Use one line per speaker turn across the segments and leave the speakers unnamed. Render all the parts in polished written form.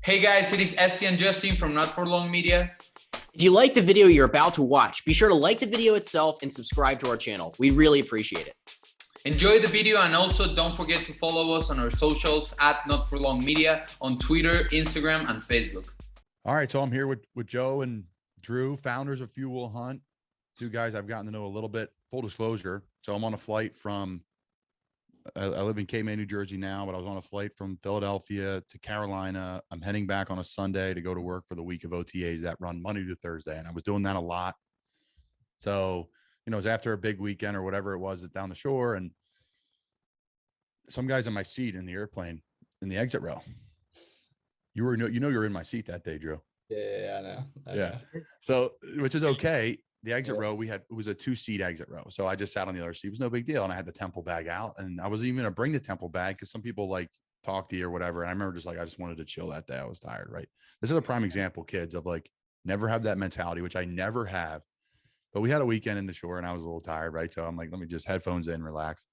Hey guys, it is Esti and Justin from Not For Long Media.
If you like the video you're about to watch, be sure to like the video itself and subscribe to our channel. We really appreciate it.
Enjoy the video and also don't forget to follow us on our socials at Not For Long Media on Twitter, Instagram, and Facebook.
All right, so I'm here with Joe and Drew, founders of Fuel Hunt. Two guys I've gotten to know a little bit. Full disclosure, so I'm on a flight from, I live in Cape May, New Jersey now, but I was on a flight from Philadelphia to Carolina. I'm heading back on a Sunday to go to work for the week of OTAs that run Monday to Thursday, and I was doing that a lot. So, it was after a big weekend or whatever it was down the shore, and some guys in my seat in the airplane in the exit row. You were in my seat that day, Drew.
Yeah, I know.
Yeah. So, which is okay. The exit row, it was a 2-seat exit row. So I just sat on the other seat. It was no big deal. And I had the temple bag out, and I wasn't even going to bring the temple bag because some people like talk to you or whatever. And I remember I just wanted to chill that day. I was tired, right? This is a prime example, kids, of like never have that mentality, which I never have. But we had a weekend in the shore and I was a little tired, right? So I'm like, let me just headphones in, relax.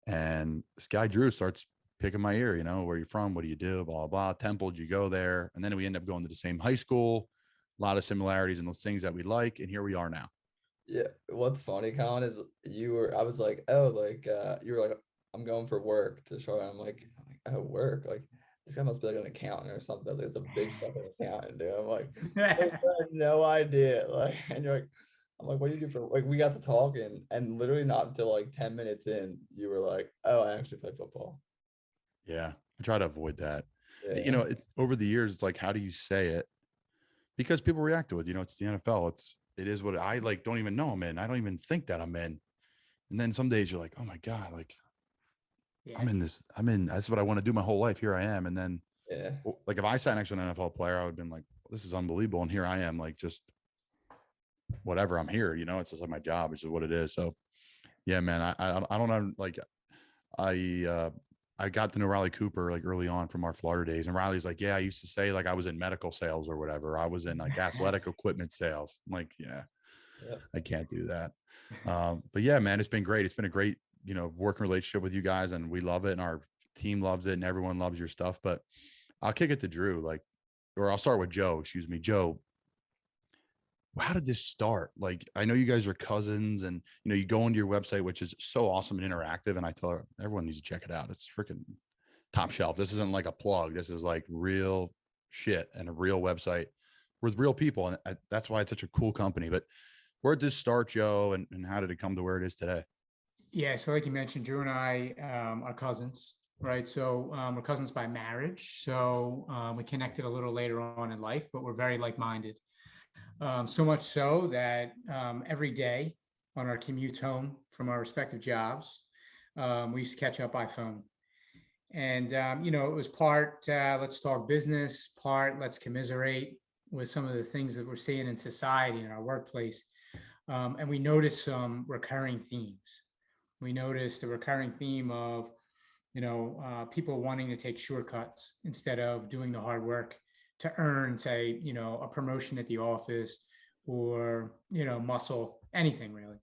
And this guy, Drew, starts picking my ear, where you from? What do you do? Blah, blah, blah. Temple, did you go there? And then we end up going to the same high school. A lot of similarities in those things that we like. And here we are now.
Yeah. What's funny, Colin, is I was like, oh, like, you were like, I'm going for work to show. I'm like, oh, work. Like, this guy must be like an accountant or something. Like, it's a big fucking accountant, dude. I'm like, I had no idea. Like, and you're like, I'm like, what do you do for, like, we got to talking, and literally not until like 10 minutes in, you were like, oh, I actually play football.
Yeah. I try to avoid that.
Yeah.
It's over the years, it's like, how do you say it? Because people react to it. It's the NFL. It is what I like. Don't even know I'm in. I don't even think that I'm in. And then some days you're like, oh my God, like yeah. That's what I want to do my whole life. Here I am. And then like if I sat next to an NFL player, I would have been like, well, this is unbelievable. And here I am, like, just whatever, I'm here, it's just like my job, which is what it is. So yeah, man, I don't know. Like I got to know Riley Cooper like early on from our Florida days. And Riley's like, yeah, I used to say like I was in medical sales or whatever. I was in like athletic equipment sales. I'm like, yeah, I can't do that. But yeah, man, it's been great. It's been a great, working relationship with you guys, and we love it. And our team loves it, and everyone loves your stuff. But I'll kick it to Drew, or I'll start with Joe, Joe. How did this start? Like, I know you guys are cousins, and you go into your website, which is so awesome and interactive, and I tell everyone needs to check it out. It's freaking top shelf. This isn't like a plug. This is like real shit and a real website with real people, and that's why it's such a cool company. But where did this start, Joe, and how did it come to where it is today?
Yeah, so like you mentioned, Drew and I are cousins, right? So we're cousins by marriage. So we connected a little later on in life, but we're very like-minded. So much so that every day on our commutes home from our respective jobs, we used to catch up by phone. And, it was part, let's talk business, part, let's commiserate with some of the things that we're seeing in society, in our workplace. And we noticed some recurring themes. We noticed the recurring theme of, people wanting to take shortcuts instead of doing the hard work to earn, say, a promotion at the office or, muscle, anything really.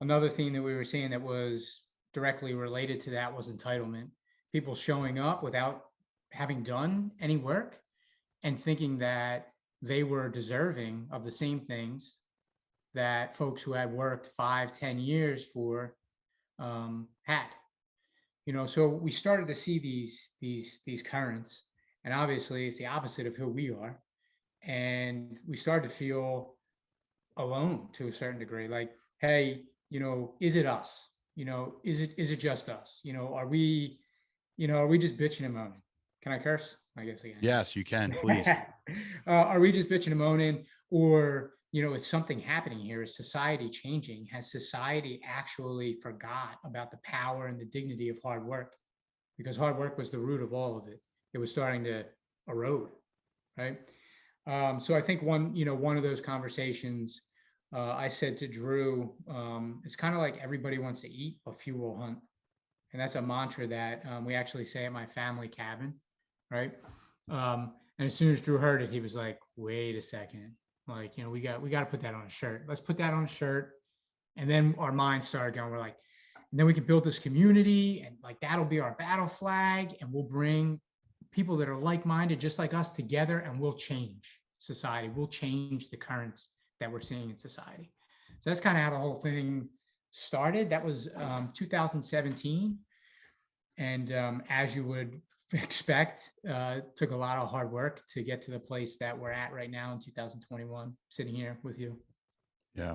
Another thing that we were seeing that was directly related to that was entitlement. People showing up without having done any work and thinking that they were deserving of the same things that folks who had worked 5-10 years for had. So we started to see these currents. And obviously it's the opposite of who we are. And we started to feel alone to a certain degree. Like, hey, is it us? Is it just us? Are we just bitching and moaning? Can I curse? I guess again.
Yes, you can, please.
Are we just bitching and moaning? Or, is something happening here? Is society changing? Has society actually forgot about the power and the dignity of hard work? Because hard work was the root of all of it. It was starting to erode, right? So I think one of those conversations, I said to Drew, it's kind of like everybody wants to eat, but few will hunt. And that's a mantra that we actually say at my family cabin, right? And as soon as Drew heard it, he was like, wait a second. Like, we got to put that on a shirt. Let's put that on a shirt. And then our minds started going, we're like, and then we can build this community, and like, that'll be our battle flag, and we'll bring people that are like-minded, just like us, together, and we'll change society. We'll change the currents that we're seeing in society. So that's kind of how the whole thing started. That was 2017. And as you would expect, took a lot of hard work to get to the place that we're at right now in 2021, sitting here with you.
Yeah.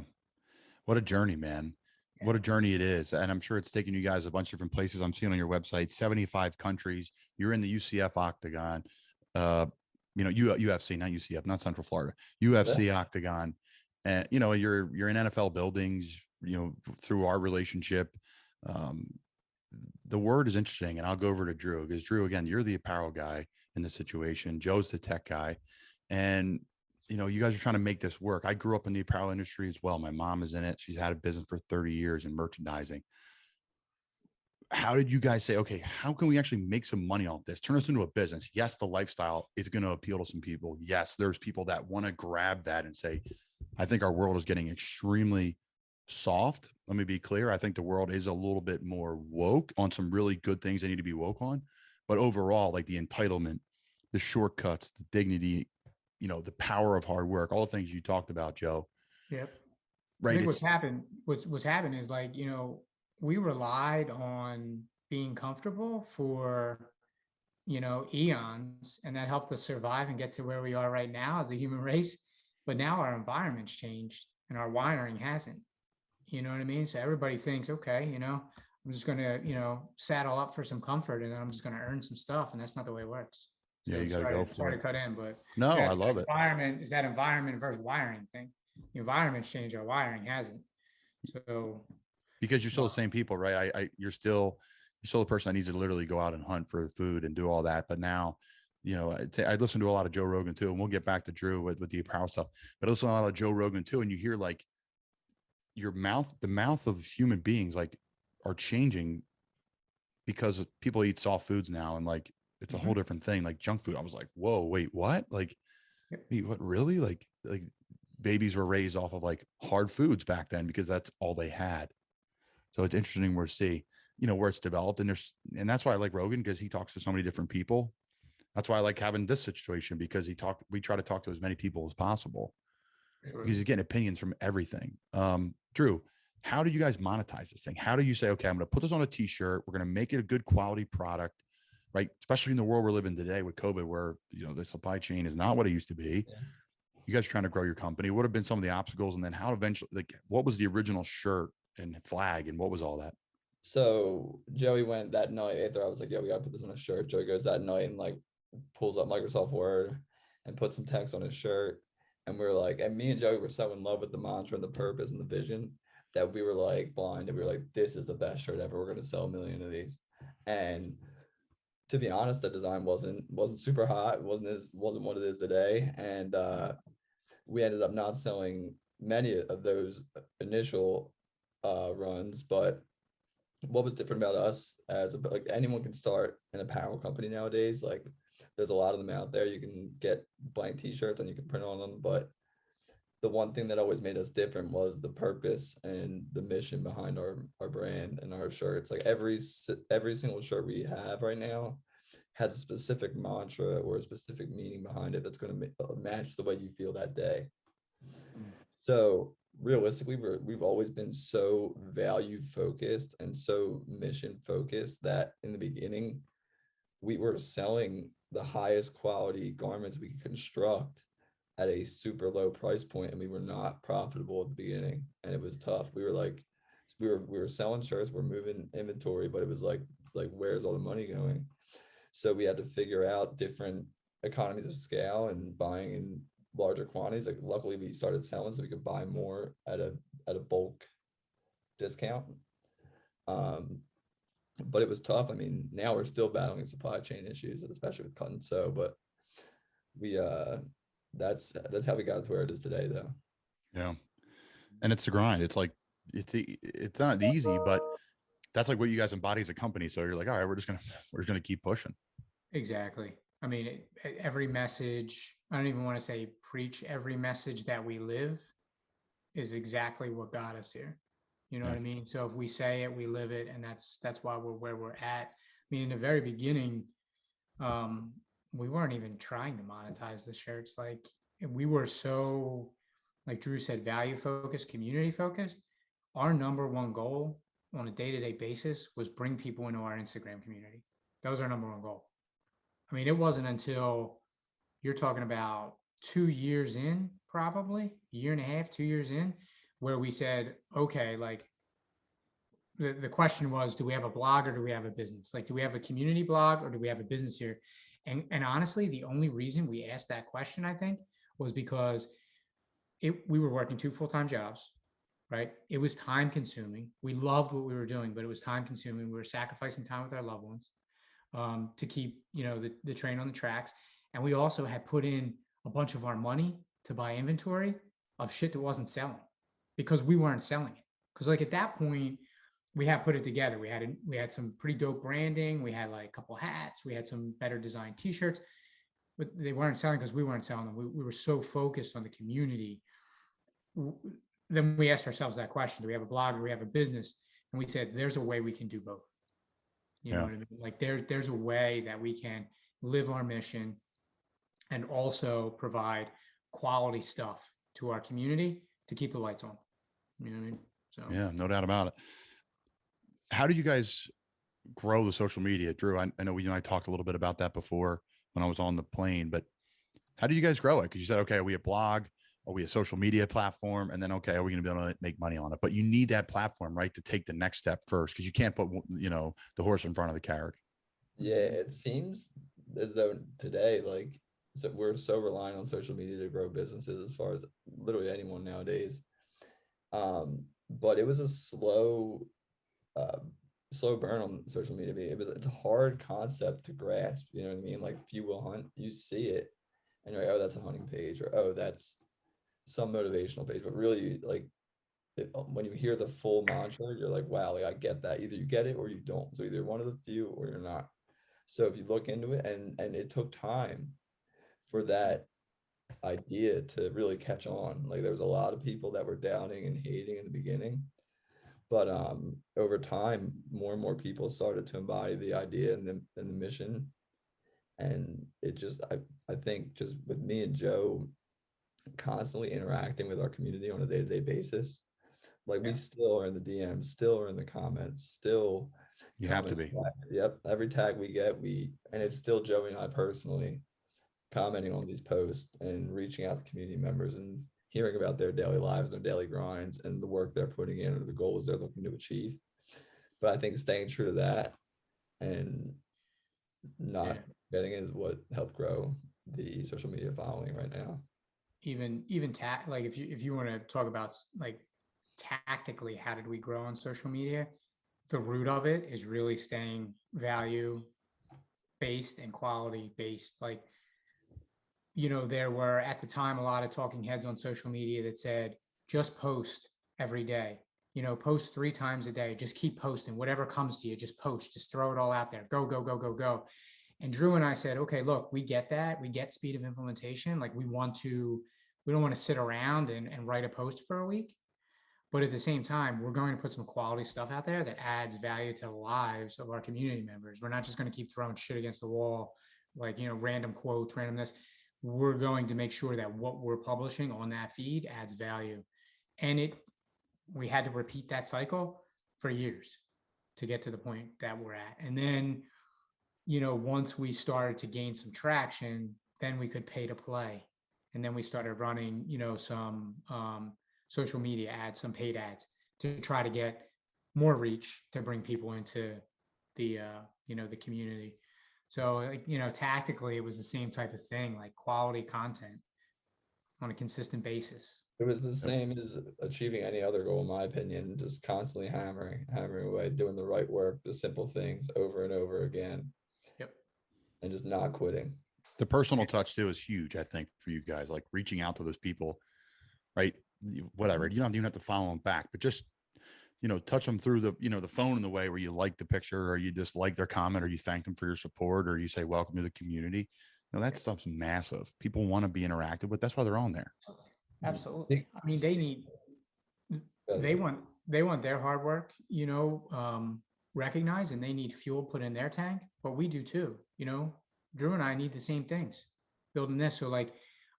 What a journey, man. What a journey it is. And I'm sure it's taken you guys a bunch of different places. I'm seeing on your website, 75 countries. You're in the UCF octagon, UFC, not UCF, not Central Florida, UFC octagon. And, you're in NFL buildings, through our relationship. The word is interesting, and I'll go over to Drew, because Drew, again, you're the apparel guy in this situation. Joe's the tech guy. And, you guys are trying to make this work. I grew up in the apparel industry as well. My mom is in it. She's had a business for 30 years in merchandising. How did you guys say, okay, how can we actually make some money off this? Turn this into a business. Yes, the lifestyle is going to appeal to some people. Yes, there's people that want to grab that and say, I think our world is getting extremely soft. Let me be clear. I think the world is a little bit more woke on some really good things they need to be woke on. But overall, like the entitlement, the shortcuts, the dignity, the power of hard work, all the things you talked about, Joe.
Yep.
Right.
I think what's happened is, like, we relied on being comfortable for, eons, and that helped us survive and get to where we are right now as a human race. But now our environment's changed and our wiring hasn't. You know what I mean? So everybody thinks, okay, I'm just going to, saddle up for some comfort, and then I'm just going to earn some stuff. And that's not the way it works.
Yeah, you got to go for
sorry
it.
to cut in, but
no, I love it.
Environment is that environment versus wiring thing. The environment's changed, our wiring hasn't. So
because you're still the same people, right? You're still the person that needs to literally go out and hunt for food and do all that. But now, I listen to a lot of Joe Rogan too, and we'll get back to Drew with the apparel stuff. But I listen to a lot of Joe Rogan too, and you hear like the mouth of human beings like are changing because people eat soft foods now, and like it's a whole different thing, like junk food. I was like, whoa, wait, what? Like, wait, what, really? Like babies were raised off of like hard foods back then because that's all they had. So it's interesting to see, where it's developed. And that's why I like Rogan, because he talks to so many different people. That's why I like having this situation, because we try to talk to as many people as possible, because he's getting opinions from everything. Drew, how do you guys monetize this thing? How do you say, okay, I'm going to put this on a t-shirt. We're going to make it a good quality product, right? Especially in the world we're living today with COVID, where, the supply chain is not what it used to be. Yeah. You guys are trying to grow your company. What have been some of the obstacles? And then how eventually, like, what was the original shirt and flag, and what was all that?
So Joey went that night after I was like, yo, we got to put this on a shirt. Joey goes that night and like pulls up Microsoft Word and puts some text on his shirt. And we're like, and me and Joey were so in love with the mantra and the purpose and the vision that we were like blind. And we were like, this is the best shirt ever. We're going to sell 1 million of these. And to be honest, the design wasn't super hot. It wasn't what it is today. And we ended up not selling many of those initial runs. But what was different about us like anyone can start an apparel company nowadays. Like there's a lot of them out there. You can get blank t-shirts and you can print on them. But the one thing that always made us different was the purpose and the mission behind our brand and our shirts. Like every single shirt we have right now has a specific mantra or a specific meaning behind it that's going to match the way you feel that day. So realistically, we've always been so value focused and so mission focused that in the beginning, we were selling the highest quality garments we could construct at a super low price point, and we were not profitable at the beginning, and it was tough. We were like, we were selling shirts, we're moving inventory, but it was like where's all the money going? So we had to figure out different economies of scale and buying in larger quantities. Like luckily we started selling so we could buy more at a bulk discount. But it was tough. I mean, now we're still battling supply chain issues, especially with cut and sew, but we that's how we got to where it is today though.
Yeah. And it's the grind. It's like it's not easy, but that's like what you guys embody as a company. So you're like, all right, we're just gonna keep pushing.
Exactly. I mean, every message, I don't even want to say preach, every message that we live is exactly what got us here. You know what I mean? So if we say it, we live it. And that's why we're where we're at. I mean, in the very beginning, we weren't even trying to monetize the shirts. Like we were so, like Drew said, value focused, community focused. Our number one goal on a day-to-day basis was bring people into our Instagram community. That was our number one goal. I mean, it wasn't until you're talking about 2 years in, probably year and a half, 2 years in, where we said, okay, like the question was, do we have a blog or do we have a business? Like, do we have a community blog or do we have a business here? And honestly, the only reason we asked that question, I think, was because we were working 2 full-time jobs, right? It was time consuming. We loved what we were doing, but it was time consuming. We were sacrificing time with our loved ones to keep, the train on the tracks. And we also had put in a bunch of our money to buy inventory of shit that wasn't selling because we weren't selling it. Because like at that point, we had put it together. We had some pretty dope branding. We had like a couple hats. We had some better designed T-shirts, but they weren't selling because we weren't selling them. We were so focused on the community. Then we asked ourselves that question: do we have a blog? Do we have a business? And we said, "There's a way we can do both." You know what I mean? Like there's a way that we can live our mission and also provide quality stuff to our community to keep the lights on. You know what I mean? So
yeah, no doubt about it. How do you guys grow the social media? Drew, I know you and I talked a little bit about that before when I was on the plane, but how do you guys grow it? Because you said, okay, are we a blog? Are we a social media platform? And then, okay, are we going to be able to make money on it? But you need that platform, right, to take the next step first, because you can't put, the horse in front of the carriage.
Yeah, it seems as though today, like, so we're so reliant on social media to grow businesses as far as literally anyone nowadays. But it was a slow burn on social media. It's a hard concept to grasp. You know what I mean? Like, Few Will Hunt, you see it and you're like, oh, that's a hunting page, or oh, that's some motivational page. But really, like, when you hear the full mantra, you're like, wow, like I get that. Either you get it or you don't. So either one of the few or you're not. So if you look into it, and it took time for that idea to really catch on. Like, there was a lot of people that were doubting and hating in the beginning, but over time, more and more people started to embody the idea and the mission. And it just, I think just with me and Joe constantly interacting with our community on a day-to-day basis, like we still are in the DMs, still are in the comments, still
You have to be.
Yep, every tag we get, and it's still Joey and I personally commenting on these posts and reaching out to community members and hearing about their daily lives, their daily grinds, and the work they're putting in or the goals they're looking to achieve. But I think staying true to that and not getting it is what helped grow the social media following right now.
even like if you want to talk about like tactically, how did we grow on social media? The root of it is really staying value based and quality based. Like, there were at the time a lot of talking heads on social media that said, just post every day, post 3 times a day, just keep posting, whatever comes to you, just post, just throw it all out there, go, go, go, go, go. And Drew and I said, okay, look, we get that. We get speed of implementation. Like we don't want to sit around and write a post for a week. But at the same time, we're going to put some quality stuff out there that adds value to the lives of our community members. We're not just going to keep throwing shit against the wall, like, random quotes, randomness. We're going to make sure that what we're publishing on that feed adds value. And we had to repeat that cycle for years to get to the point that we're at. And then, once we started to gain some traction, then we could pay to play. And then we started running, some social media ads, some paid ads to try to get more reach to bring people into the, the community. So, like, tactically, it was the same type of thing, like quality content on a consistent basis.
It was the same as achieving any other goal, in my opinion, just constantly hammering away, doing the right work, the simple things over and over again.
Yep.
And just not quitting.
The personal touch too is huge, I think, for you guys, like reaching out to those people, right? Whatever. You don't even have to follow them back, but just, touch them through the, the phone in the way where you like the picture or you just like their comment or you thank them for your support or you say, welcome to the community. That stuff's massive. People want to be interactive with. That's why they're on there.
Absolutely. I mean, they want their hard work, recognized, and they need fuel put in their tank, but we do too. Drew and I need the same things building this. So like,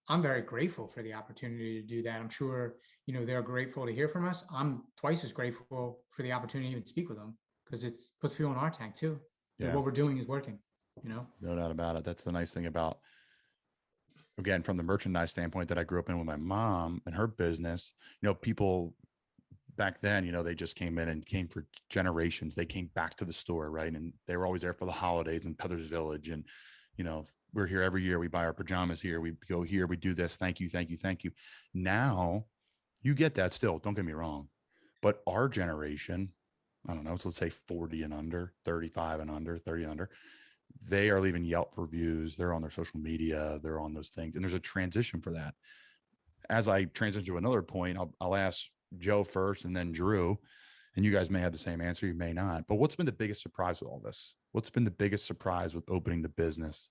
I'm very grateful for the opportunity to do that. I'm sure, they're grateful to hear from us. I'm twice as grateful for the opportunity to even speak with them because it puts fuel in our tank too.
Yeah.
What we're doing is working,
No doubt about it. That's the nice thing about, again, from the merchandise standpoint that I grew up in with my mom and her business, people back then, they just came in and came for generations. They came back to the store, right? And they were always there for the holidays in Peddler's Village. And, we're here every year. We buy our pajamas here. We go here. We do this. Thank you. Thank you. Thank you. Now you get that still. Don't get me wrong. But our generation, I don't know, so let's say 40 and under, 35 and under, 30 and under, they are leaving Yelp reviews. They're on their social media. They're on those things. And there's a transition for that. As I transition to another point, I'll ask Joe first and then Drew, and you guys may have the same answer. You may not, but what's been the biggest surprise with all this? What's been the biggest surprise with opening the business?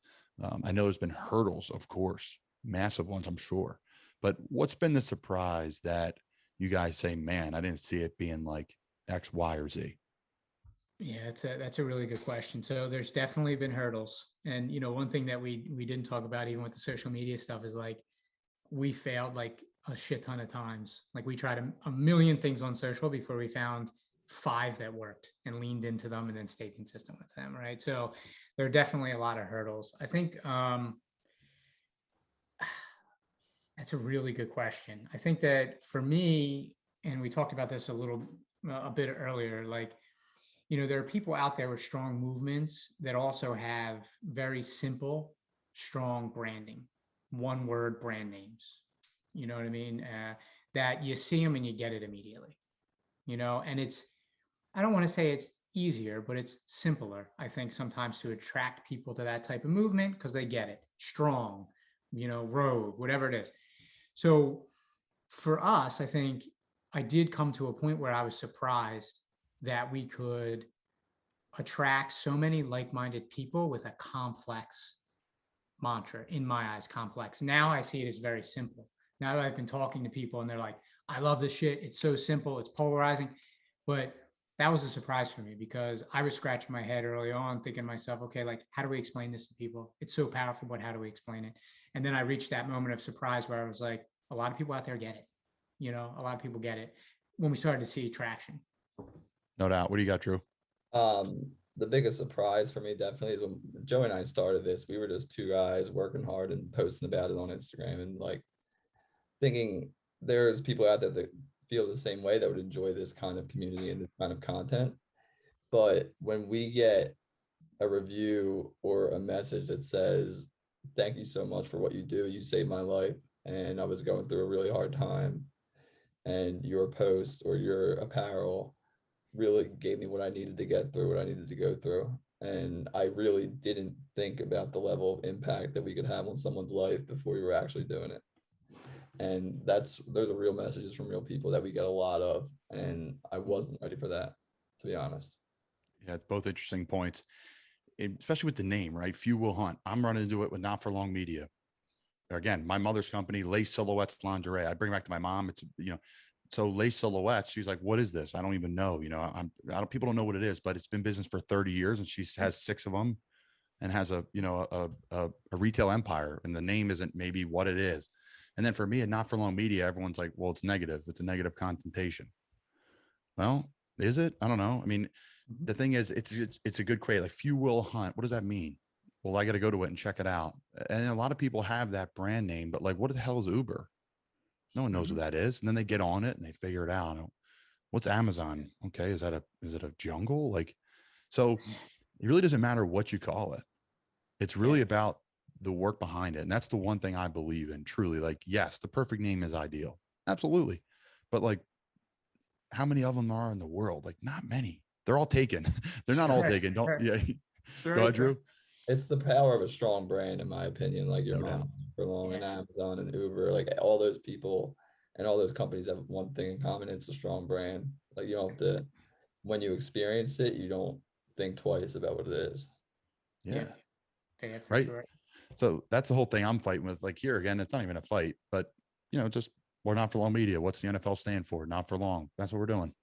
I know there's been hurdles, of course, massive ones, I'm sure, but what's been the surprise that you guys say, man, I didn't see it being like X, Y, or Z?
Yeah, that's a really good question. So there's definitely been hurdles. And, one thing that we didn't talk about even with the social media stuff is like, we failed like a shit ton of times. Like we tried a million things on social before we found 5 that worked and leaned into them and then stayed consistent with them. Right. So there are definitely a lot of hurdles. I think that's a really good question. I think that for me, and we talked about this a bit earlier, like, there are people out there with strong movements that also have very simple, strong branding, one word brand names. You know what I mean? That you see them and you get it immediately, and I don't want to say it's easier, but it's simpler, I think, sometimes to attract people to that type of movement because they get it. Strong, road, whatever it is. So for us, I think I did come to a point where I was surprised that we could attract so many like-minded people with a complex mantra. In my eyes, complex. Now I see it as very simple. Now that I've been talking to people and they're like, I love this shit. It's so simple. It's polarizing. But that was a surprise for me because I was scratching my head early on thinking to myself, okay, like, how do we explain this to people? It's so powerful, but how do we explain it? And then I reached that moment of surprise where I was like, a lot of people out there get it. A lot of people get it when we started to see traction.
No doubt. What do you got, Drew?
The biggest surprise for me definitely is when Joe and I started this. We were just 2 guys working hard and posting about it on Instagram and like thinking there's people out there that feel the same way that would enjoy this kind of community and this kind of content. But when we get a review or a message that says, thank you so much for what you do, you saved my life and I was going through a really hard time, and your post or your apparel really gave me what I needed to get through, what I needed to go through. And I really didn't think about the level of impact that we could have on someone's life before we were actually doing it. And there's a real messages from real people that we get a lot of. And I wasn't ready for that, to be honest.
Yeah, both interesting points, especially with the name, right? Few will hunt. I'm running into it with Not For Long Media. Again, my mother's company, Lace Silhouettes Lingerie. I bring back to my mom. It's, so Lace Silhouettes, she's like, what is this? I don't even know. People don't know what it is, but it's been business for 30 years and she has 6 of them and has a retail empire, and the name isn't maybe what it is. And then for me at Not For Long Media, everyone's like, well, it's negative. It's a negative connotation. Well, is it? I don't know. I mean, the thing is, it's a good crate. Like, few will hunt. What does that mean? Well, I got to go to it and check it out. And a lot of people have that brand name, but like, what the hell is Uber? No one knows what that is. And then they get on it and they figure it out. What's Amazon? Okay. Is it a jungle? Like, so it really doesn't matter what you call it. It's really about the work behind it. And that's the one thing I believe in, truly. Like, yes, the perfect name is ideal. Absolutely. But like, how many of them are in the world? Like, not many. They're all taken. They're not all taken. Go ahead, Drew.
It's the power of a strong brand, in my opinion. Like your mom, for long, and Amazon and Uber, like all those people and all those companies have one thing in common. It's a strong brand. Like, you don't have to, when you experience it, you don't think twice about what it is.
Yeah.
Right.
Sure. So that's the whole thing I'm fighting with. Like, here again, it's not even a fight, but just, we're Not For Long Media. What's the NFL stand for? Not for long. That's what we're doing.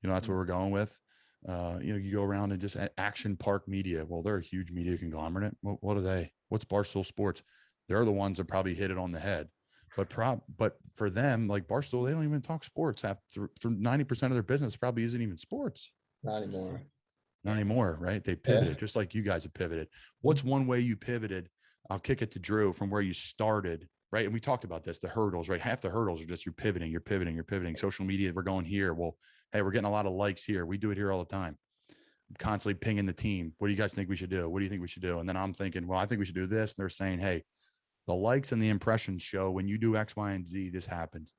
That's what we're going with. You go around and just Action Park Media. Well, they're a huge media conglomerate. What are they? What's Barstool Sports? They're the ones that probably hit it on the head. But for them, like Barstool, they don't even talk sports. Through 90% of their business probably isn't even sports.
Not anymore.
Not anymore, right? They pivoted just like you guys have pivoted. What's one way you pivoted? I'll kick it to Drew from where you started, right? And we talked about this, the hurdles, right? Half the hurdles are just you're pivoting. Social media, we're going here. Well, hey, we're getting a lot of likes here. We do it here all the time. I'm constantly pinging the team. What do you guys think we should do? What do you think we should do? And then I'm thinking, well, I think we should do this. And they're saying, hey, the likes and the impressions show when you do X, Y, and Z, this happens.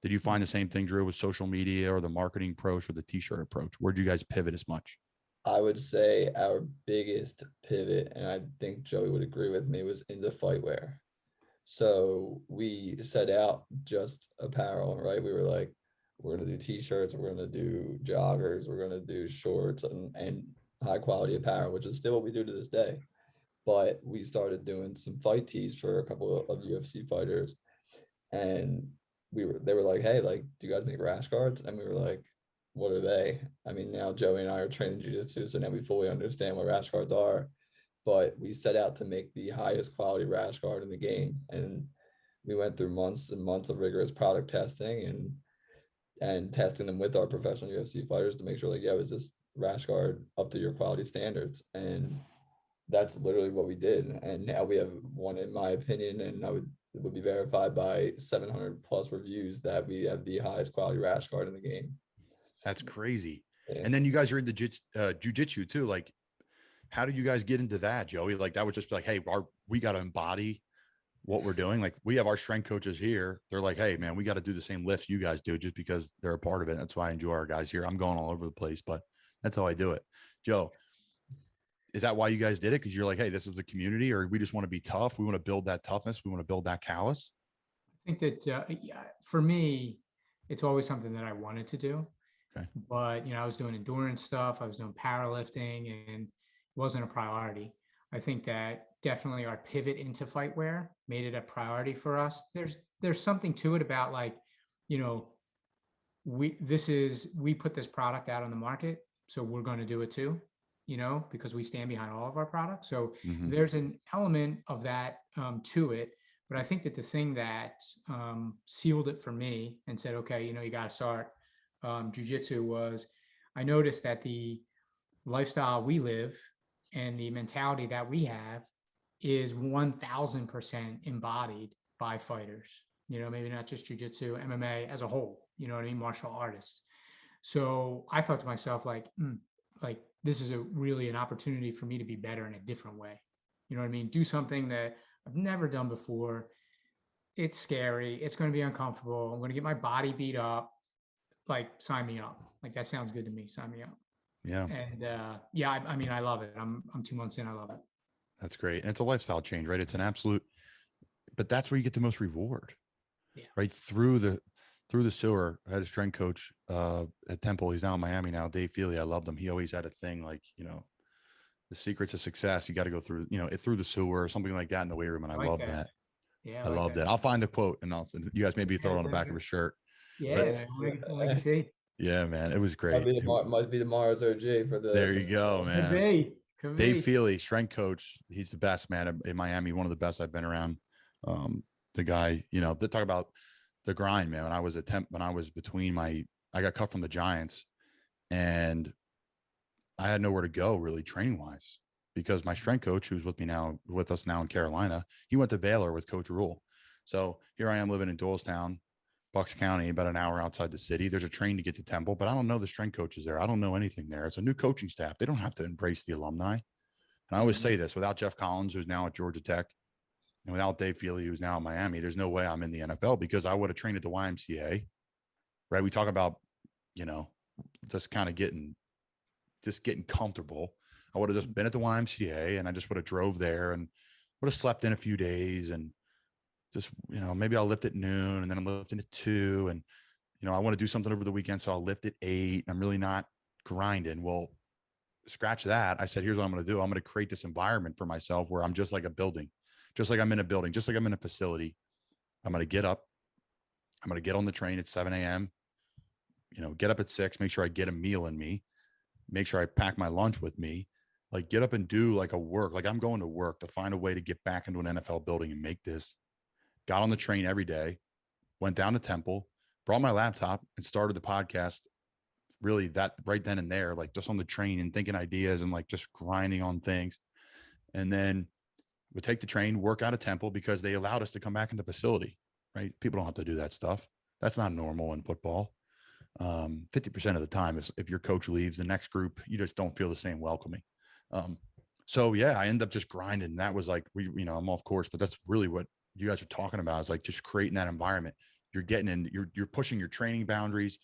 Did you find the same thing, Drew, with social media or the marketing approach or the t-shirt approach? Where'd you guys pivot as much?
I would say our biggest pivot, and I think Joey would agree with me, was into fightwear. So we set out just apparel, right? We were like, we're going to do t-shirts, we're going to do joggers, we're going to do shorts and high quality apparel, which is still what we do to this day. But we started doing some fight tees for a couple of UFC fighters. And they were like, hey, like, do you guys make rash guards? And we were like, what are they? I mean, now Joey and I are training jiu-jitsu, so now we fully understand what rash guards are. But we set out to make the highest quality rash guard in the game. And we went through months and months of rigorous product testing and testing them with our professional UFC fighters to make sure, like, yeah, is this rash guard up to your quality standards? And that's literally what we did. And now we have one, in my opinion, and it would be verified by 700 plus reviews, that we have the highest quality rash guard in the game.
That's crazy.
Yeah.
And then you guys are into jiu-jitsu too. Like, how did you guys get into that, Joey? Like, that was just like, hey, we got to embody what we're doing. Like, we have our strength coaches here. They're like, hey, man, we got to do the same lifts you guys do just because they're a part of it. That's why I enjoy our guys here. I'm going all over the place, but that's how I do it. Joe, is that why you guys did it? Because you're like, hey, this is the community, or we just want to be tough. We want to build that toughness. We want to build that callus.
I think that for me, it's always something that I wanted to do.
Okay.
But, I was doing endurance stuff. I was doing powerlifting, and it wasn't a priority. I think that definitely our pivot into fightwear made it a priority for us. There's something to it about, like, we put this product out on the market, so we're going to do it too, because we stand behind all of our products. So there's an element of that to it. But I think that the thing that sealed it for me and said, okay, you got to start jiu-jitsu was, I noticed that the lifestyle we live and the mentality that we have is 1000% embodied by fighters, maybe not just jiu-jitsu, MMA as a whole, martial artists. So I thought to myself, like this is really an opportunity for me to be better in a different way. Do something that I've never done before. It's scary. It's going to be uncomfortable. I'm going to get my body beat up. Like, sign me up. Like, that sounds good to me. Sign me up.
Yeah.
And I mean, I love it. I'm 2 months in. I love it.
That's great. And it's a lifestyle change, right? It's an absolute, but that's where you get the most reward. Yeah. Right. Through the sewer. I had a strength coach at Temple. He's now in Miami now. Dave Feely. I loved him. He always had a thing like, the secrets of success, you got to go through, through the sewer or something like that in the weight room. And I love that. Yeah. I loved it. I'll find the quote and you guys maybe throw it on the back of a shirt.
Yeah. Like see.
Yeah, man. It was great.
Might be tomorrow's OG for the.
There you go, man.
Could
Dave
be.
Feely, strength coach. He's the best, man, in Miami. One of the best I've been around. The guy, they talk about the grind, man. When I was I got cut from the Giants, and I had nowhere to go really training wise, because my strength coach, who's with us now in Carolina, he went to Baylor with Coach Rule. So here I am living in Doylestown, Bucks County, about an hour outside the city. There's a train to get to Temple, but I don't know the strength coaches there. I don't know anything there. It's a new coaching staff. They don't have to embrace the alumni. And I always say this, without Jeff Collins, who's now at Georgia Tech, and without Dave Feely, who's now in Miami, there's no way I'm in the NFL, because I would have trained at the YMCA, right? We talk about, just kind of getting comfortable. I would have just been at the YMCA, and I just would have drove there and would have slept in a few days, and just, maybe I'll lift at noon, and then I'm lifting at 2. And, I want to do something over the weekend, so I'll lift at 8. I'm really not grinding. Well, scratch that. I said, here's what I'm going to do. I'm going to create this environment for myself where I'm just like a building, just like I'm in a building, just like I'm in a facility. I'm going to get up. I'm going to get on the train at 7 a.m., get up at 6, make sure I get a meal in me. make sure I pack my lunch with me, like get up and do like a work. Like I'm going to work to find a way to get back into an NFL building and make this. Got on the train every day, went down to Temple, brought my laptop and started the podcast really that right then and there, like just on the train and thinking ideas and like just grinding on things. And then would take the train, work out of Temple because they allowed us to come back in the facility, right? People don't have to do that stuff. That's not normal in football. 50% of the time, if your coach leaves, the next group, you just don't feel the same welcoming. So yeah, I ended up just grinding. And that was like, I'm off course, but that's really what you guys are talking about, is like just creating that environment. You're getting in, you're pushing your training boundaries.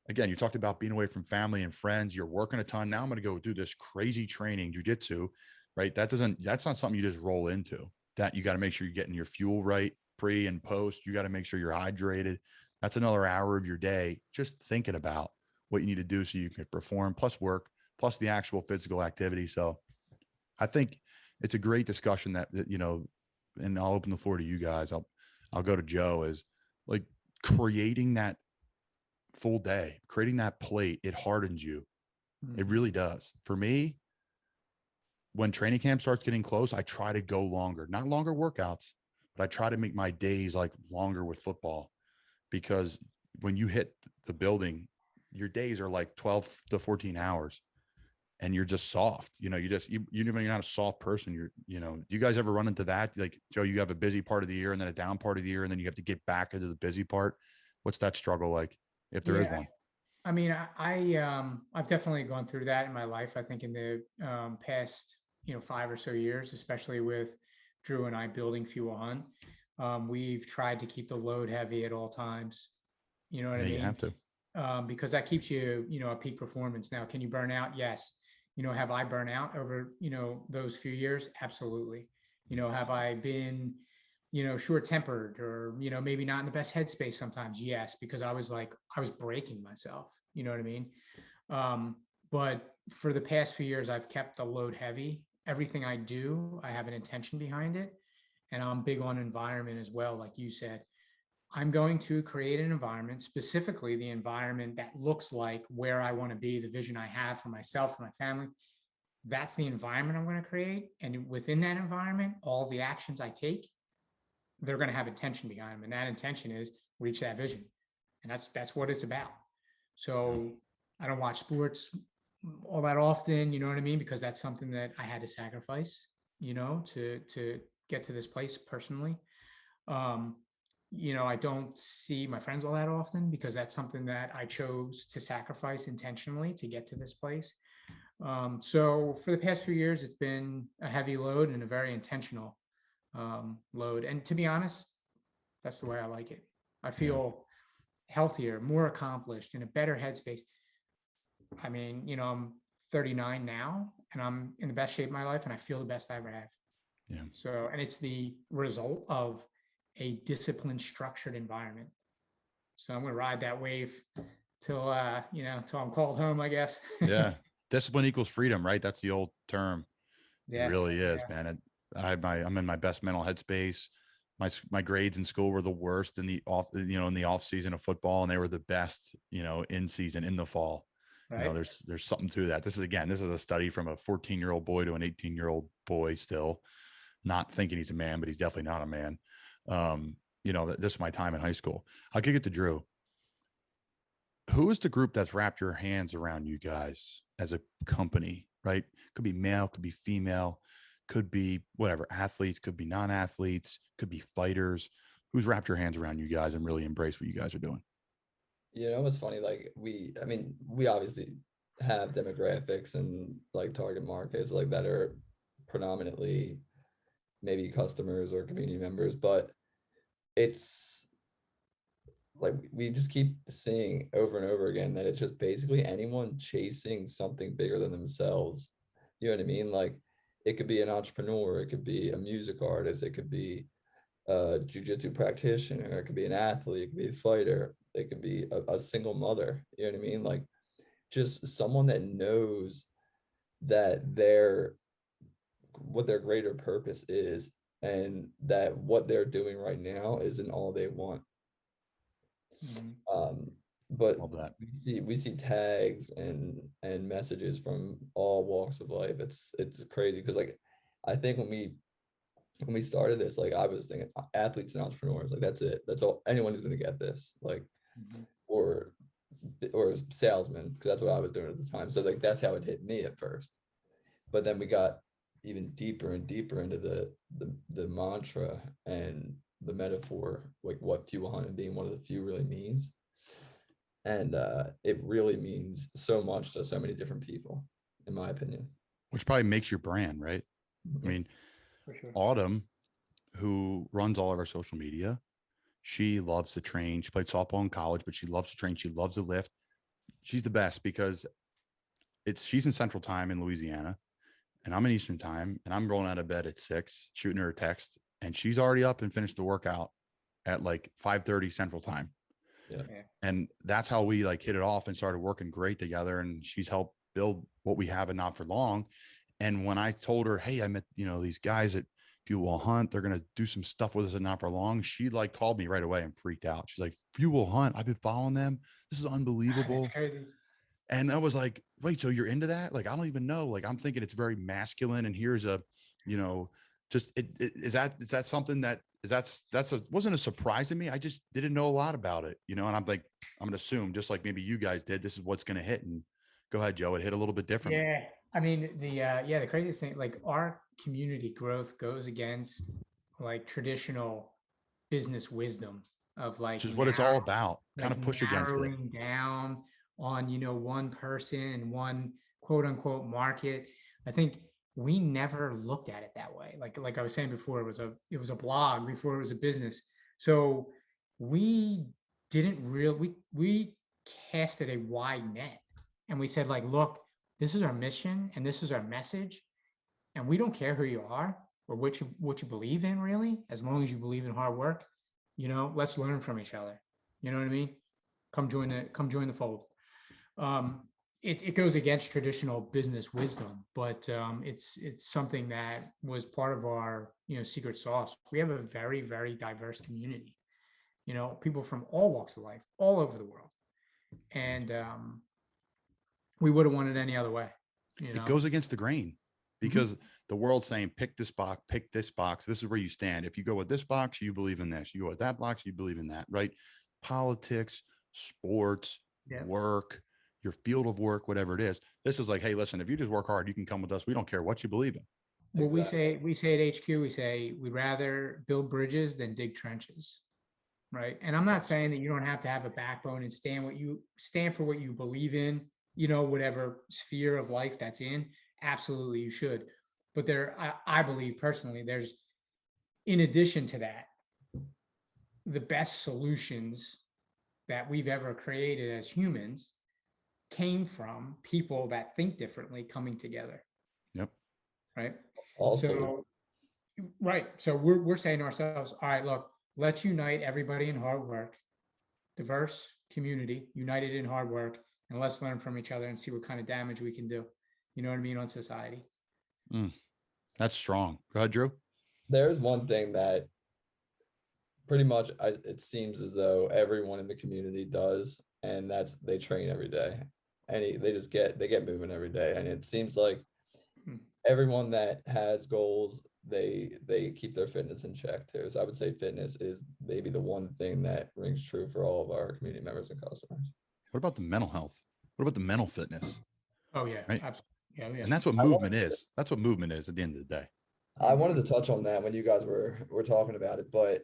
Again, you talked about being away from family and friends. You're working a ton. Now I'm going to go do this crazy training, jujitsu, right? That's not something you just roll into. That you got to make sure you're getting your fuel right, pre and post. You got to make sure you're hydrated. That's another hour of your day just thinking about what you need to do so you can perform, plus work, plus the actual physical activity. So I think it's a great discussion that and I'll open the floor to you guys. I'll go to Joe, is like creating that full day, creating that plate. It hardens you. It really does. For me, when training camp starts getting close, I try to go longer, not longer workouts, but I try to make my days like longer with football, because when you hit the building, your days are like 12 to 14 hours and you're just soft. You're not a soft person. You guys ever run into that? Like, Joe, you have a busy part of the year and then a down part of the year, and then you have to get back into the busy part. What's that struggle like, if there is one?
I mean, I've definitely gone through that in my life. I think in the past, 5 or so years, especially with Drew and I building Fuel Hunt, we've tried to keep the load heavy at all times. You know what I mean?
You have to.
Because that keeps you, at peak performance. Now, can you burn out? Yes. Have I burnt out over, those few years? Absolutely. Have I been, short-tempered or, maybe not in the best headspace sometimes? Yes, because I was breaking myself. You know what I mean? But for the past few years, I've kept the load heavy. Everything I do, I have an intention behind it. And I'm big on environment as well. Like you said, I'm going to create an environment, specifically the environment that looks like where I want to be, the vision I have for myself, for my family. That's the environment I'm going to create. And within that environment, all the actions I take, they're going to have intention behind them. And that intention is reach that vision. And that's what it's about. So I don't watch sports all that often, you know what I mean? Because that's something that I had to sacrifice, to get to this place personally. I don't see my friends all that often because that's something that I chose to sacrifice intentionally to get to this place. So for the past few years, it's been a heavy load and a very intentional load. And to be honest, that's the way I like it. I feel healthier, more accomplished, in a better headspace. I mean, I'm 39 now and I'm in the best shape of my life and I feel the best I ever have.
Yeah.
So, and it's the result of a disciplined, structured environment. So I'm going to ride that wave till I'm called home, I guess.
Yeah. Discipline equals freedom, right? That's the old term.
Yeah,
it really is, man. I'm in my best mental headspace. My grades in school were the worst in the off season of football, and they were the best, in season, in the fall. Right. There's something to that. This is a study from a 14-year-old boy to an 18-year-old boy, still not thinking he's a man, but he's definitely not a man. This is my time in high school. I'll kick it to Drew. Who is the group that's wrapped your hands around you guys as a company, right? Could be male, could be female, could be whatever, athletes, could be non-athletes, could be fighters. Who's wrapped your hands around you guys and really embraced what you guys are doing?
It's funny. Like we obviously have demographics and like target markets like that are predominantly maybe customers or community members, but it's like we just keep seeing over and over again that it's just basically anyone chasing something bigger than themselves. You know what I mean? Like it could be an entrepreneur, it could be a music artist, it could be a jiu-jitsu practitioner, it could be an athlete, it could be a fighter, it could be a single mother. You know what I mean? Like just someone that knows that what their greater purpose is, and that what they're doing right now isn't all they want. but
Love that.
we see tags and messages from all walks of life. It's crazy because like I think when we started this, like I was thinking athletes and entrepreneurs, like that's it. That's all anyone who's gonna get this, like or salesman, because that's what I was doing at the time. So like that's how it hit me at first. But then we got even deeper and deeper into the mantra and the metaphor, like what Fuel Hunt being one of the few really means. And it really means so much to so many different people, in my opinion.
Which probably makes your brand, right? I mean,
For sure.
Autumn, who runs all of our social media, she loves to train. She played softball in college, but she loves to train. She loves to lift. She's the best because she's in Central Time in Louisiana, and I'm in Eastern Time, and I'm rolling out of bed at 6, shooting her a text, and she's already up and finished the workout at like 5:30 Central Time.
Yeah.
And that's how we like hit it off and started working great together. And she's helped build what we have at Not For Long. And when I told her, hey, I met, these guys at Fuel Hunt, they're going to do some stuff with us at Not For Long, she like called me right away and freaked out. She's like, Fuel Hunt, I've been following them. This is unbelievable.
That's crazy.
And I was like, wait, so you're into that? Like, I don't even know. Like, I'm thinking it's very masculine. And here's a, just is that something that wasn't a surprise to me. I just didn't know a lot about it, and I'm like, I'm gonna assume just like maybe you guys did, this is what's gonna hit. And go ahead, Joe, it hit a little bit differently.
Yeah. I mean, the craziest thing, like our community growth goes against like traditional business wisdom of like,
Which is what it's all about. Kind
like
of push against it.
narrowing down on, one person and one quote unquote market. I think we never looked at it that way. Like I was saying before, it was a blog before it was a business. So we didn't really, we casted a wide net and we said like, look, this is our mission and this is our message. And we don't care who you are or what you believe in really, as long as you believe in hard work, let's learn from each other. You know what I mean? Come join the fold. It goes against traditional business wisdom, but it's something that was part of our secret sauce. We have a very, very diverse community, people from all walks of life, all over the world, and we would have wanted any other way.
It goes against the grain because the world's saying pick this box, this is where you stand. If you go with this box, you believe in this. You go with that box, you believe in that, right? Politics, sports, work, your field of work, whatever it is. This is like, hey, listen, if you just work hard, you can come with us. We don't care what you believe in.
Well, we say at HQ, we say we'd rather build bridges than dig trenches. Right. And I'm not saying that you don't have to have a backbone and stand for what you believe in, whatever sphere of life that's in. Absolutely, you should. But I believe personally, there's, in addition to that, the best solutions that we've ever created as humans came from people that think differently coming together.
Yep.
Right.
Also,
So we're saying to ourselves, all right, look, let's unite everybody in hard work, diverse community, united in hard work, and let's learn from each other and see what kind of damage we can do. You know what I mean? On society.
That's strong. Go ahead, Drew.
there's one thing that pretty much it seems as though everyone in the community does, and that's they train every day. And they get moving every day. And it seems like everyone that has goals, they keep their fitness in check too. So I would say fitness is maybe the one thing that rings true for all of our community members and customers.
What about the mental health? What about the mental fitness?
Oh yeah,
right?
Absolutely. Yeah.
And that's what movement is. That's what movement is at the end of the day.
I wanted to touch on that when you guys were talking about it, but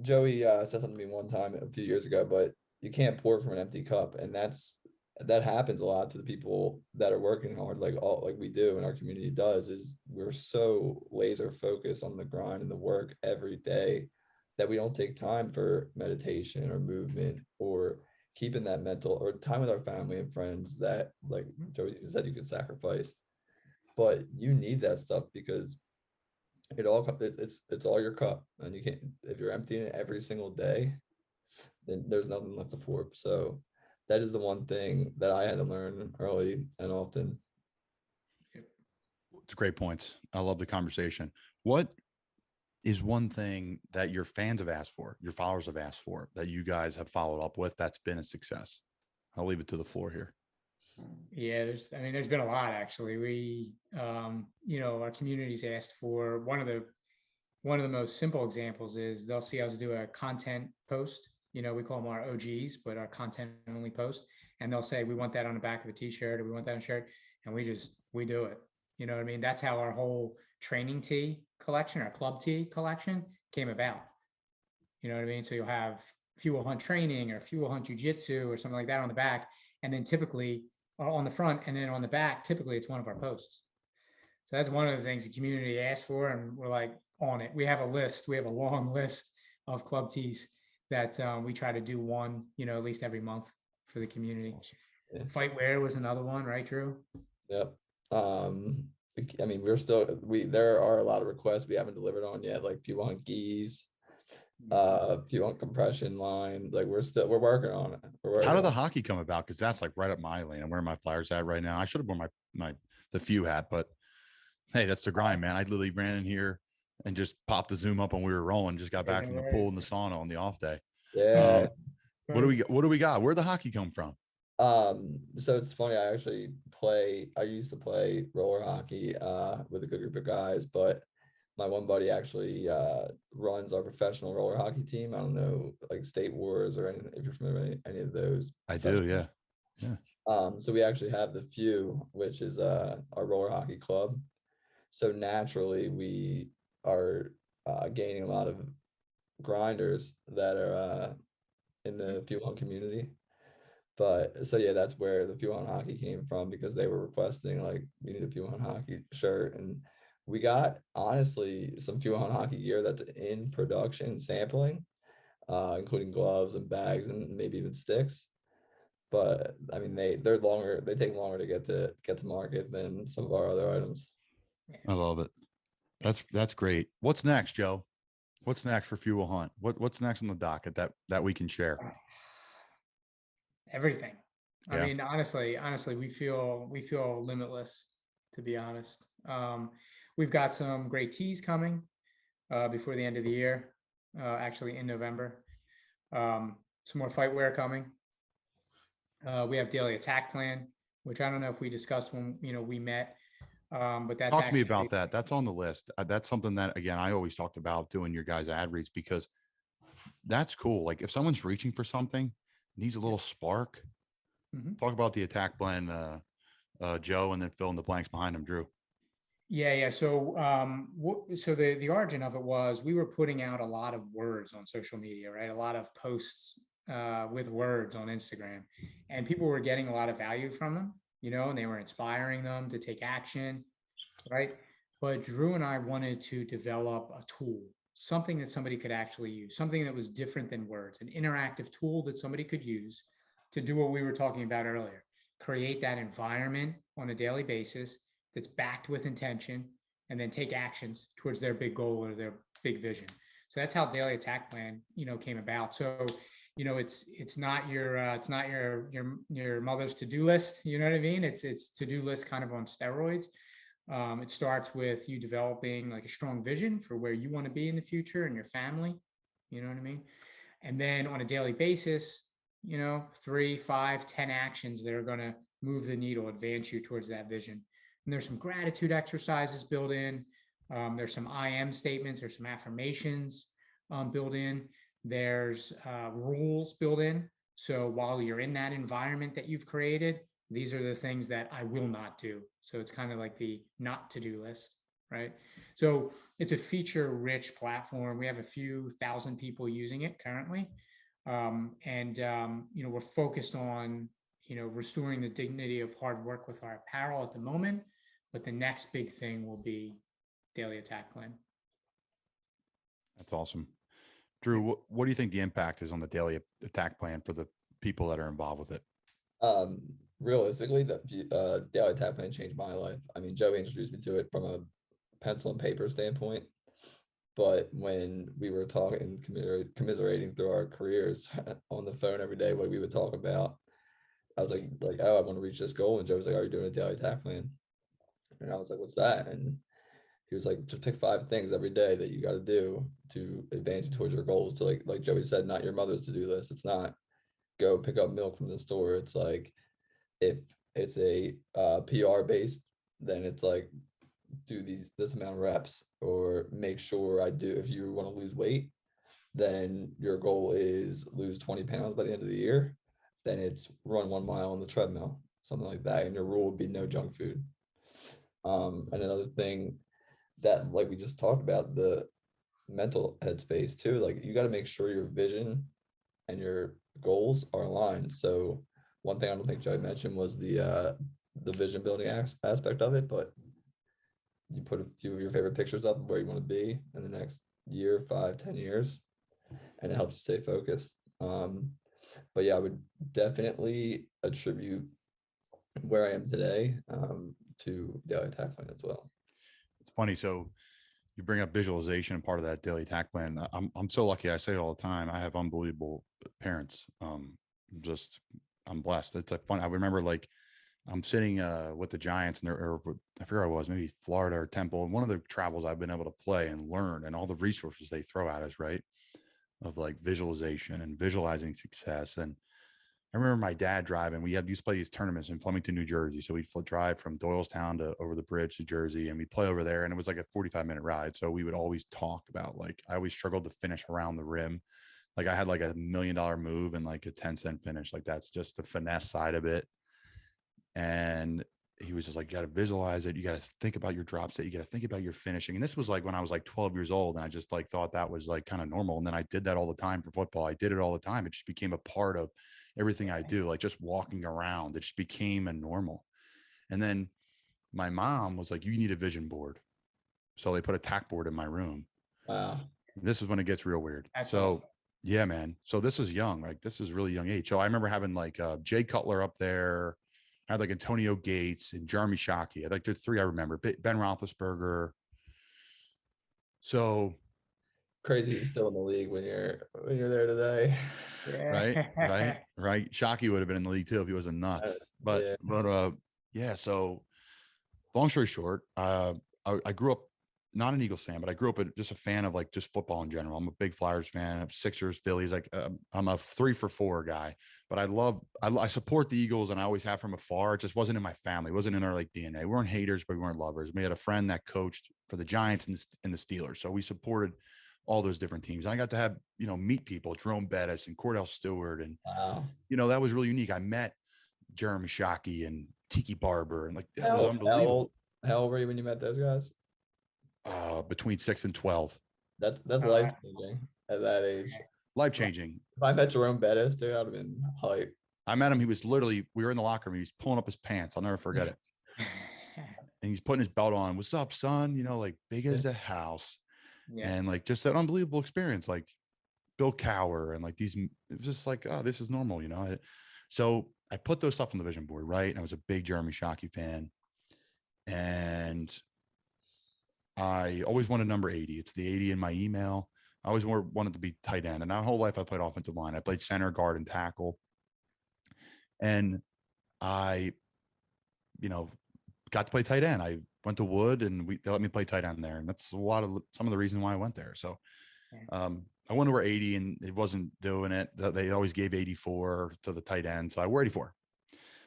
Joey said something to me one time a few years ago, but you can't pour from an empty cup. And that happens a lot to the people that are working hard, like we do and our community does, is we're so laser focused on the grind and the work every day that we don't take time for meditation or movement or keeping that mental or time with our family and friends that, like Joey said, you could sacrifice. But you need that stuff because it's all your cup, and you can't, if you're emptying it every single day, then there's nothing left to pour. So that is the one thing that I had to learn early and often.
It's great points. I love the conversation. What is one thing that your fans have asked for, your followers have asked for, that you guys have followed up with that's been a success? I'll leave it to the floor here.
Yeah, there's been a lot actually. We, our community's asked for one of the most simple examples is they'll see us do a content post. We call them our OGs, but our content only post, and they'll say we want that on the back of a t-shirt or we want that on a shirt, and we do it. You know what I mean? That's how our whole training tee collection, our club tee collection came about. You know what I mean? So you'll have Fuel Hunt training or Fuel Hunt Jiu Jitsu or something like that on the back, and then typically on the front, and then on the back, typically it's one of our posts. So that's one of the things the community asked for, and we're like on it. We have a list. We have a long list of club tees that we try to do one, at least every month for the community.
Yeah.
Fight wear was another one, right, Drew?
Yep. I mean, there are a lot of requests we haven't delivered on yet, like if you want gis, if you want compression line, like we're working on it.
How did the hockey come about? Because that's like right up my lane. I'm wearing my Flyers hat right now. I should have worn the few hat, but hey, that's the grind, man. I literally ran in here and just popped the Zoom up and we were rolling. Just got back from the pool and the sauna on the off day.
Yeah.
What do we got? Where'd the hockey come from?
So it's funny. I used to play roller hockey with a good group of guys, but my one buddy actually runs our professional roller hockey team. I don't know, like State Wars or anything, if you're familiar with any of those.
I do, yeah.
So we actually have the Few, which is our roller hockey club. So naturally, we are gaining a lot of grinders that are in the Few Hunt community. But so yeah, that's where the Few Hunt hockey came from, because they were requesting like we need a Few Hunt hockey shirt, and we got honestly some Few Hunt hockey gear that's in production sampling, including gloves and bags and maybe even sticks. But I mean, they take longer to get to market than some of our other items.
I love it. That's great. What's next, Joe? What's next for Fuel Hunt? What's next on the docket that we can share?
Everything.
Yeah.
I mean, honestly, we feel limitless, to be honest. We've got some great teas coming before the end of the year, actually in November. Some more fight wear coming. We have daily attack plan, which I don't know if we discussed when we met. But that's
Talk to me about that. That's on the list. That's something that, again, I always talked about doing your guys' ad reads, because that's cool. Like if someone's reaching for something, needs a little spark. Talk about the attack plan, Joe, and then fill in the blanks behind him, Drew.
Yeah. So, so the origin of it was we were putting out a lot of words on social media, right? A lot of posts with words on Instagram, and people were getting a lot of value from them, and they were inspiring them to take action, right? But Drew and I wanted to develop a tool, something that somebody could actually use, something that was different than words, an interactive tool that somebody could use to do what we were talking about earlier, create that environment on a daily basis that's backed with intention, and then take actions towards their big goal or their big vision. So that's how Daily Attack Plan, came about. So, it's not your mother's to-do list. You know what I mean? It's to-do list kind of on steroids. It starts with you developing like a strong vision for where you want to be in the future and your family. You know what I mean? And then on a daily basis, 3, 5, 10 actions that are going to move the needle, advance you towards that vision. And there's some gratitude exercises built in. There's some I am statements or some affirmations built in. There's rules built in. So while you're in that environment that you've created, these are the things that I will not do. So it's kind of like the not to-do list, right? So it's a feature-rich platform. We have a few thousand people using it currently. We're focused on, restoring the dignity of hard work with our apparel at the moment. But the next big thing will be Daily Attack Plan.
That's awesome. Drew, what do you think the impact is on the Daily Attack Plan for the people that are involved with it?
Realistically, the Daily Attack Plan changed my life. I mean, Joey introduced me to it from a pencil and paper standpoint. But when we were talking, commiserating through our careers on the phone every day, what we would talk about, I was like, oh, I want to reach this goal. And Joe was like, are you doing a Daily Attack Plan? And I was like, what's that? And he was like, just pick 5 things every day that you got to do to advance towards your goals. To like Joey said, not your mother's to-do list. It's not go pick up milk from the store, it's like if it's a PR based, then it's like do this amount of reps, or make sure I do, if you want to lose weight, then your goal is lose 20 pounds by the end of the year, then it's run 1 mile on the treadmill, something like that. And your rule would be no junk food. And another thing that, like we just talked about, the mental headspace too, like you got to make sure your vision and your goals are aligned. So one thing I don't think Joey mentioned was the vision building aspect of it, but you put a few of your favorite pictures up of where you want to be in the next year, 5, 10 years, and it helps you stay focused. But yeah, I would definitely attribute where I am today to daily attack plan as well.
It's funny. So you bring up visualization and part of that daily attack plan. I'm so lucky. I say it all the time. I have unbelievable parents. I'm blessed. It's like fun. I remember like I'm sitting with the Giants, and or I forget where I was, maybe Florida or Temple. And one of the travels I've been able to play and learn, and all the resources they throw at us, right? Of like visualization and visualizing success. And I remember my dad driving. We used to play these tournaments in Flemington, New Jersey. So we'd drive from Doylestown to over the bridge to Jersey, and we'd play over there. And it was like a 45-minute ride. So we would always talk about, like, I always struggled to finish around the rim. Like I had like $1 million move and like a 10-cent finish. Like that's just the finesse side of it. And he was just like, you got to visualize it. You got to think about your drop set. You got to think about your finishing. And this was like when I was like 12 years old, and I just like thought that was like kind of normal. And then I did that all the time for football. I did it all the time. It just became a part of everything I do, like just walking around. It just became a normal. And then my mom was like, you need a vision board. So they put a tack board in my room.
Wow.
This is when it gets real weird.
That's
so
awesome.
Yeah, man. So this is young. Like this is really young age. So I remember having like Jay Cutler up there. I had like Antonio Gates and Jeremy Shockey. Like the 3 I remember. Ben Roethlisberger. So
Crazy he's still in the league when you're there today.
Right. Shockey would have been in the league too if he wasn't nuts. Yeah. So long story short, I grew up not an Eagles fan, but I grew up just a fan of like just football in general. I'm a big Flyers fan of Sixers, Phillies. Like I'm a 3-for-4 guy, but I support the Eagles, and I always have from afar. It just wasn't in my family. It wasn't in our like DNA. We weren't haters, but we weren't lovers. We had a friend that coached for the Giants and the Steelers. So we supported all those different teams. And I got to have, meet people, Jerome Bettis and Cordell Stewart. And,
Wow.
That was really unique. I met Jeremy Shockey and Tiki Barber, and like, that was unbelievable.
How old were you when you met those guys?
Between 6 and 12.
That's life changing at that age.
Life changing.
If I met Jerome Bettis, dude, I'd have been hype.
I met him. He was literally, we were in the locker room. He was pulling up his pants. I'll never forget it. And he's putting his belt on. What's up, son? Like big as a house. Yeah. And like just an unbelievable experience. Like Bill Cowher and like these, it was just like, oh, this is normal, So I put those stuff on the vision board, right? And I was a big Jeremy Shockey fan. And I always wanted number 80. It's the 80 in my email. I always wanted to be tight end. And my whole life I played offensive line. I played center, guard, and tackle. And I, got to play tight end. I went to Wood, and they let me play tight end there. And that's some of the reason why I went there. So I went to wear 80, and it wasn't doing it. They always gave 84 to the tight end. So I wear 84.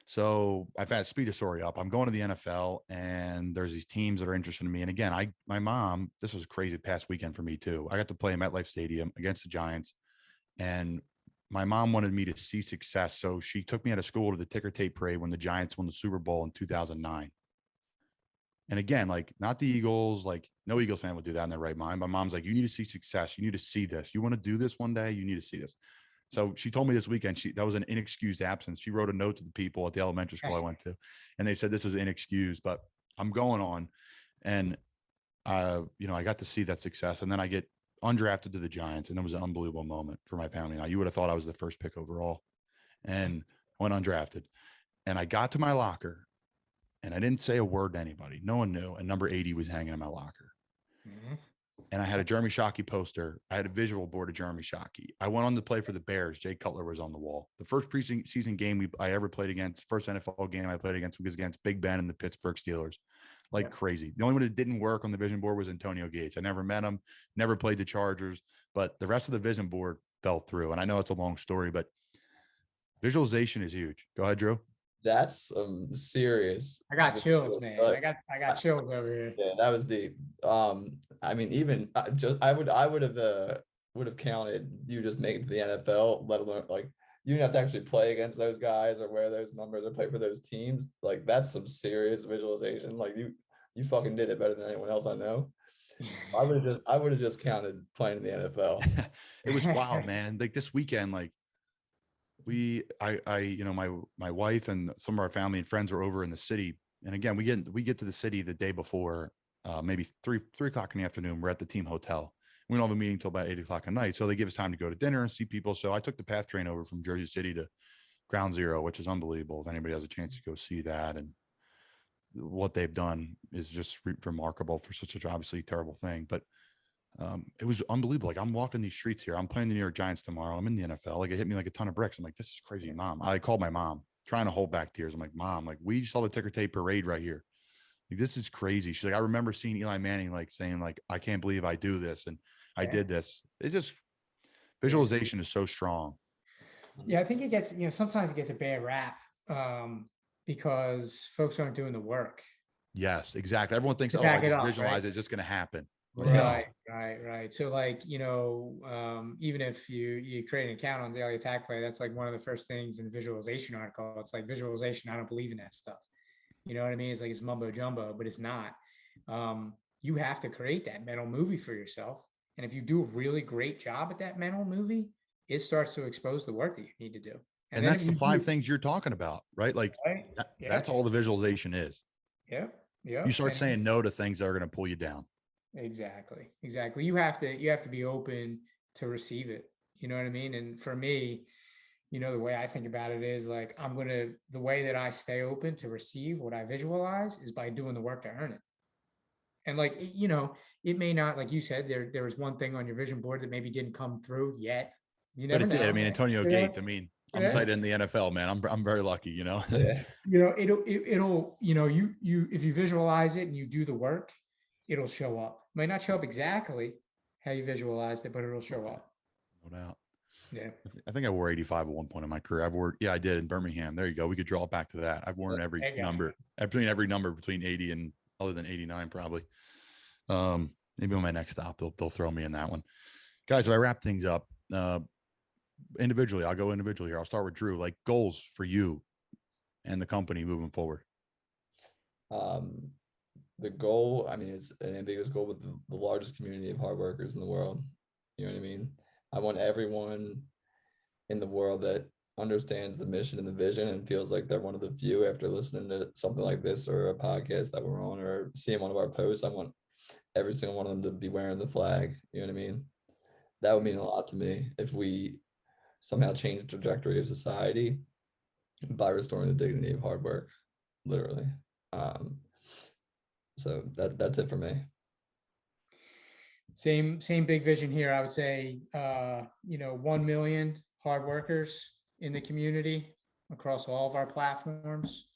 So I've had speed a story up. I'm going to the NFL, and there's these teams that are interested in me. And again, my mom, this was a crazy past weekend for me too. I got to play at MetLife Stadium against the Giants, and my mom wanted me to see success. So she took me out of school to the ticker tape parade when the Giants won the Super Bowl in 2009. And again, like not the Eagles, like no Eagles fan would do that in their right mind. My mom's like, you need to see success. You need to see this. You want to do this one day. You need to see this. So she told me this weekend, that was an inexcused absence. She wrote a note to the people at the elementary school I went to, and they said, this is inexcused, but I'm going on. And, I got to see that success. And then I get undrafted to the Giants, and it was an unbelievable moment for my family. Now, you would have thought I was the first pick overall, and went undrafted. And I got to my locker, and I didn't say a word to anybody. No one knew. And number 80 was hanging in my locker. Mm-hmm. And I had a Jeremy Shockey poster. I had a visual board of Jeremy Shockey. I went on to play for the Bears. Jay Cutler was on the wall. The first preseason game I ever played against, first NFL game I played against, was against Big Ben and the Pittsburgh Steelers. Like crazy. The only one that didn't work on the vision board was Antonio Gates. I never met him, never played the Chargers, but the rest of the vision board fell through. And I know it's a long story, but Visualization is huge. Go ahead, Drew.
That's serious.
I got chills, man.
But
I got chills over here.
yeah, that was deep. I mean, even I would have counted you just making it to the NFL, let alone like you didn't have to actually play against those guys or wear those numbers or play for those teams. Like that's some serious visualization. Like you fucking did it better than anyone else I know. I would have just counted playing in the NFL.
It was wild, man. Like this weekend, like my wife and some of our family and friends were over in the city. And again, we get to the city the day before, maybe 3 o'clock in the afternoon. We're at the team hotel. We don't have a meeting till about 8 o'clock at night. So they give us time to go to dinner and see people. So I took the PATH train over from Jersey City to Ground Zero, which is unbelievable. If anybody has a chance to go see that, and what they've done is just remarkable for such a obviously terrible thing. But it was unbelievable. Like I'm walking these streets here. I'm playing the New York Giants tomorrow. I'm in the NFL. Like it hit me like a ton of bricks. I'm like, this is crazy, Mom. I called my mom, trying to hold back tears. I'm like, Mom, like we saw the ticker tape parade right here. Like this is crazy. She's like, I remember seeing Eli Manning like saying like, I can't believe I do this and I did this. It's just visualization is so strong.
Yeah, I think it gets, sometimes it gets a bad rap because folks aren't doing the work.
Yes, exactly. Everyone thinks, oh, I just visualize it, it's just going to happen.
Right. So like, even if you create an account on Daily Attack Play, that's like one of the first things in the visualization article. It's like visualization. I don't believe in that stuff. You know what I mean? It's like it's mumbo jumbo, but it's not. You have to create that mental movie for yourself. And if you do a really great job at that mental movie, it starts to expose the work that you need to do.
And that's the 5 things you're talking about, right? Like that's all the visualization is.
Yeah.
You start saying no to things that are going to pull you down.
Exactly. You have to be open to receive it. You know what I mean? And for me, the way I think about it is like, the way that I stay open to receive what I visualize is by doing the work to earn it. And like, it may not, like you said, there was one thing on your vision board that maybe didn't come through yet. You never know.
I mean, Antonio Gates, I mean, I'm tight in the NFL, man. I'm very lucky,
Yeah. It'll if you visualize it and you do the work, it'll show up. It might not show up exactly how you visualized it, but it'll show up.
No doubt.
Yeah.
I think I wore 85 at one point in my career. I did in Birmingham. There you go. We could draw it back to that. I've worn every number between 80 and other than 89, probably. Maybe on my next stop, they'll throw me in that one. Guys, if I wrap things up, individually, I'll go individually here. I'll start with Drew, like goals for you and the company moving forward.
The goal, I mean, it's an ambiguous goal with the largest community of hard workers in the world. You know what I mean? I want everyone in the world that understands the mission and the vision and feels like they're one of the few after listening to something like this or a podcast that we're on or seeing one of our posts. I want every single one of them to be wearing the flag. You know what I mean? That would mean a lot to me if we somehow change the trajectory of society by restoring the dignity of hard work, literally. So that's it for me.
Same big vision here. I would say, 1 million hard workers in the community across all of our platforms,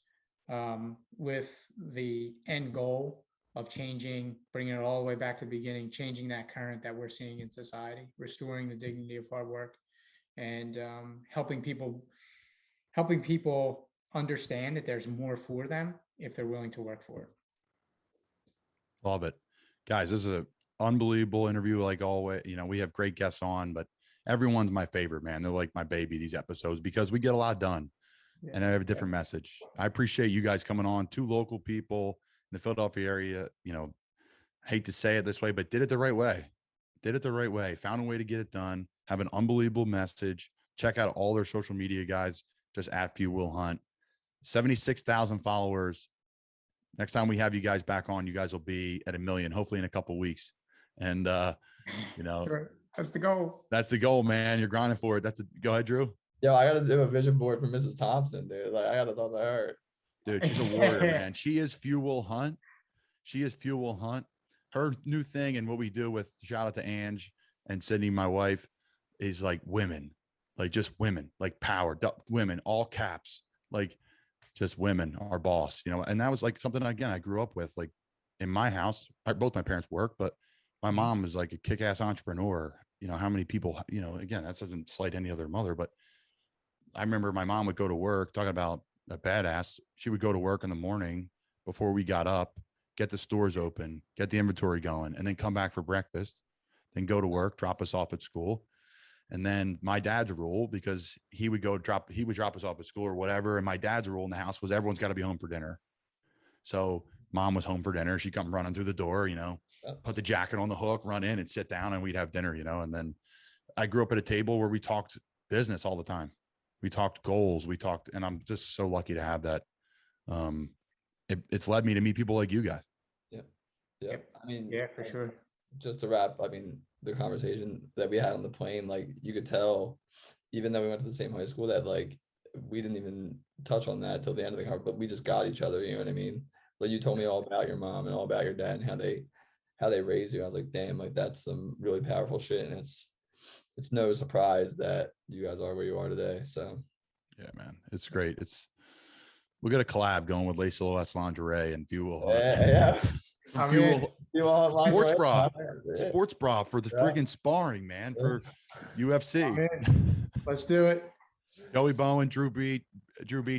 with the end goal of bringing it all the way back to the beginning, changing that current that we're seeing in society, restoring the dignity of hard work, and helping people understand that there's more for them if they're willing to work for it.
Love it. Guys, this is an unbelievable interview. Like always, we have great guests on, but everyone's my favorite, man. They're like my baby, these episodes, because we get a lot done and I have a different message. I appreciate you guys coming on, 2 local people in the Philadelphia area, hate to say it this way, but did it the right way, found a way to get it done, have an unbelievable message. Check out all their social media, guys, just at Few Will Hunt, 76,000 followers. Next time we have you guys back on, you guys will be at 1 million, hopefully in a couple of weeks. And,
Sure. That's the goal.
That's the goal, man. You're grinding for it. Go ahead, Drew.
Yo, I got to do a vision board for Mrs. Thompson, dude. Like, I got to talk to her.
Dude, she's a warrior, man. She is Few Will Hunt. Her new thing and what we do with, shout out to Ange and Sydney, my wife, is like women, like just women, like power, women, all caps, like just women, our boss, and that was like something, again, I grew up with, like in my house, both my parents work, but my mom was like a kick-ass entrepreneur. How many people, again, that doesn't slight any other mother, but I remember my mom would go to work, talking about a badass. She would go to work in the morning before we got up, get the stores open, get the inventory going, and then come back for breakfast, then go to work, drop us off at school. And then my dad's rule, because he would drop us off at school or whatever. And my dad's rule in the house was everyone's got to be home for dinner. So mom was home for dinner. She'd come running through the door, put the jacket on the hook, run in and sit down, and we'd have dinner, and then I grew up at a table where we talked business all the time. We talked goals. And I'm just so lucky to have that. It's led me to meet people like you guys.
Yep. I mean,
Yeah, for sure.
Just to wrap, I mean, the conversation that we had on the plane, like you could tell, even though we went to the same high school, that like we didn't even touch on that till the end of the conversation, but we just got each other. You know what I mean? Like you told me all about your mom and all about your dad and how they raised you. I was like, damn, like that's some really powerful shit, and it's no surprise that you guys are where you are today. So yeah,
man, it's great. We got a collab going with Lace Silhouette's Lingerie and Fuel.
Yeah.
Sports bra for the friggin' sparring, man, for UFC.
Let's do it.
Joey Bowen, Drew Beach,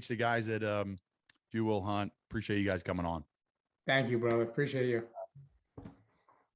the guys at Fuel Hunt. Appreciate you guys coming on.
Thank you, brother. Appreciate you.